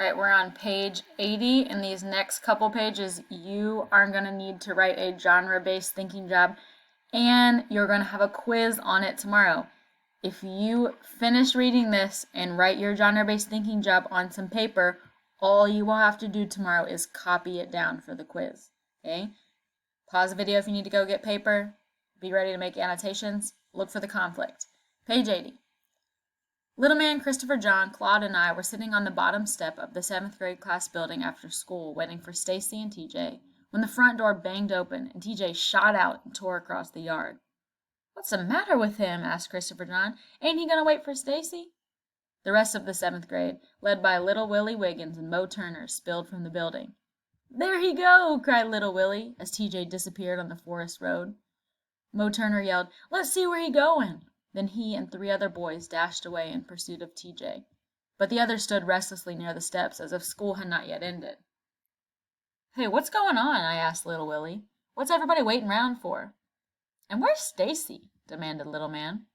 All right, we're on page 80. In these next couple pages, you are going to need to write a genre-based thinking job, and you're going to have a quiz on it tomorrow. If you finish reading this and write your genre-based thinking job on some paper, all you will have to do tomorrow is copy it down for the quiz. Okay? Pause the video if you need to go get paper. Be ready to make annotations. Look for the conflict. Page 80. Little man Christopher John, Claude, and I were sitting on the bottom step of the 7th grade class building after school, waiting for Stacy and TJ, when the front door banged open and TJ shot out and tore across the yard. "What's the matter with him?" asked Christopher John. "Ain't he going to wait for Stacy?" The rest of the 7th grade, led by little Willie Wiggins and Mo Turner, spilled from the building. "There he go!" cried little Willie, as TJ disappeared on the forest road. Mo Turner yelled, "Let's see where he going!" Then he and 3 other boys dashed away in pursuit of TJ. But the others stood restlessly near the steps, as if school had not yet ended. "Hey, what's going on?" I asked little Willie. "What's everybody waiting round for?" "And where's Stacy?" demanded little man.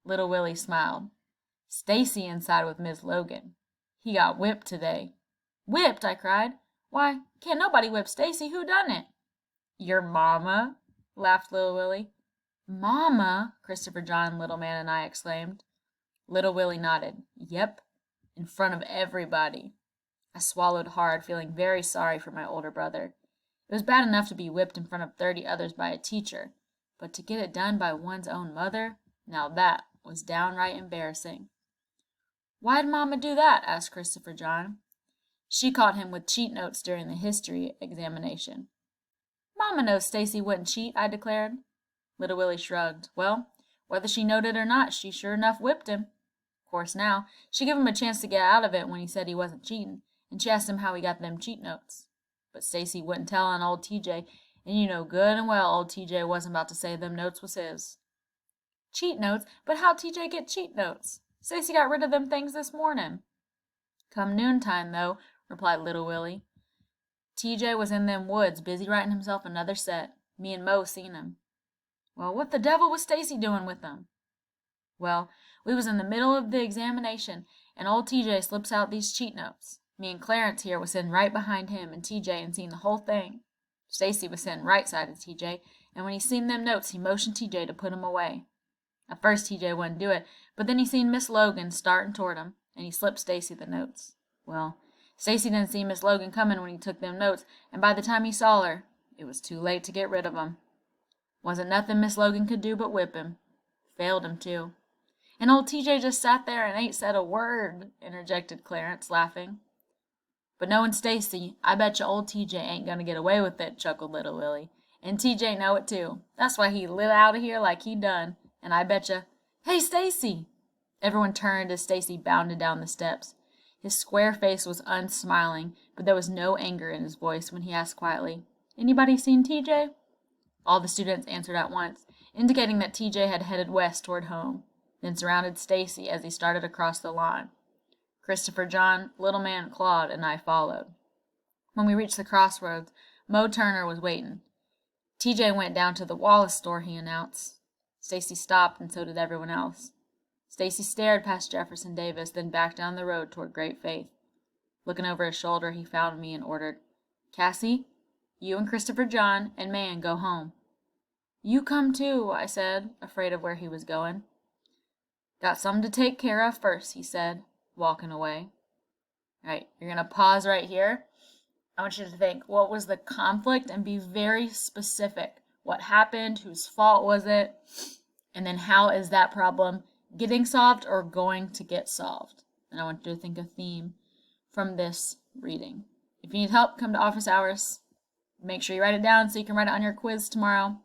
Little Willie smiled. "Stacy inside with Miss Logan. He got whipped today." "Whipped?" I cried. "Why, can't nobody whip Stacy. Who done it?" "Your mama," laughed little Willie. "Mama!" Christopher John, little man, and I exclaimed. Little Willie nodded. "Yep, in front of everybody." I swallowed hard, feeling very sorry for my older brother. It was bad enough to be whipped in front of 30 others by a teacher, but to get it done by one's own mother, now that was downright embarrassing. "Why'd Mama do that?" asked Christopher John. "She caught him with cheat notes during the history examination." "Mama knows Stacy wouldn't cheat," I declared. Little Willie shrugged. "Well, whether she knowed it or not, she sure enough whipped him. Of course now, she gave him a chance to get out of it when he said he wasn't cheating, and she asked him how he got them cheat notes. But Stacy wouldn't tell on old TJ, and you know good and well old TJ wasn't about to say them notes was his." "Cheat notes? But how'd TJ get cheat notes? Stacy got rid of them things this morning." "Come noontime, though," replied little Willie. "TJ was in them woods, busy writing himself another set. Me and Mo seen him." "Well, what the devil was Stacy doing with them?" "Well, we was in the middle of the examination, and old TJ slips out these cheat notes. Me and Clarence here was sitting right behind him and TJ and seen the whole thing. Stacy was sitting right side of TJ, and when he seen them notes, he motioned TJ to put 'em away. At first TJ wouldn't do it, but then he seen Miss Logan starting toward him, and he slipped Stacy the notes. Well, Stacy didn't see Miss Logan coming when he took them notes, and by the time he saw her, it was too late to get rid of 'em. Wasn't nothing Miss Logan could do but whip him. Failed him, too. And old TJ just sat there and ain't said a word," interjected Clarence, laughing. "But knowing Stacy, I bet you old TJ ain't gonna get away with it," chuckled little Willie. "And TJ know it, too. That's why he lit out of here like he done. And I bet you, hey, Stacy!" Everyone turned as Stacy bounded down the steps. His square face was unsmiling, but there was no anger in his voice when he asked quietly, "Anybody seen TJ?" All the students answered at once, indicating that TJ had headed west toward home, then surrounded Stacy as he started across the lawn. Christopher John, little man Claude, and I followed. When we reached the crossroads, Mo Turner was waiting. "TJ went down to the Wallace store," he announced. Stacy stopped, and so did everyone else. Stacy stared past Jefferson Davis, then back down the road toward Great Faith. Looking over his shoulder, he found me and ordered, "Cassie, you and Christopher John and Man go home." "You come too," I said, afraid of where he was going. "Got something to take care of first," he said, walking away. All right, you're going to pause right here. I want you to think, what was the conflict, and be very specific. What happened? Whose fault was it? And then how is that problem getting solved or going to get solved? And I want you to think a theme from this reading. If you need help, come to office hours. Make sure you write it down so you can write it on your quiz tomorrow.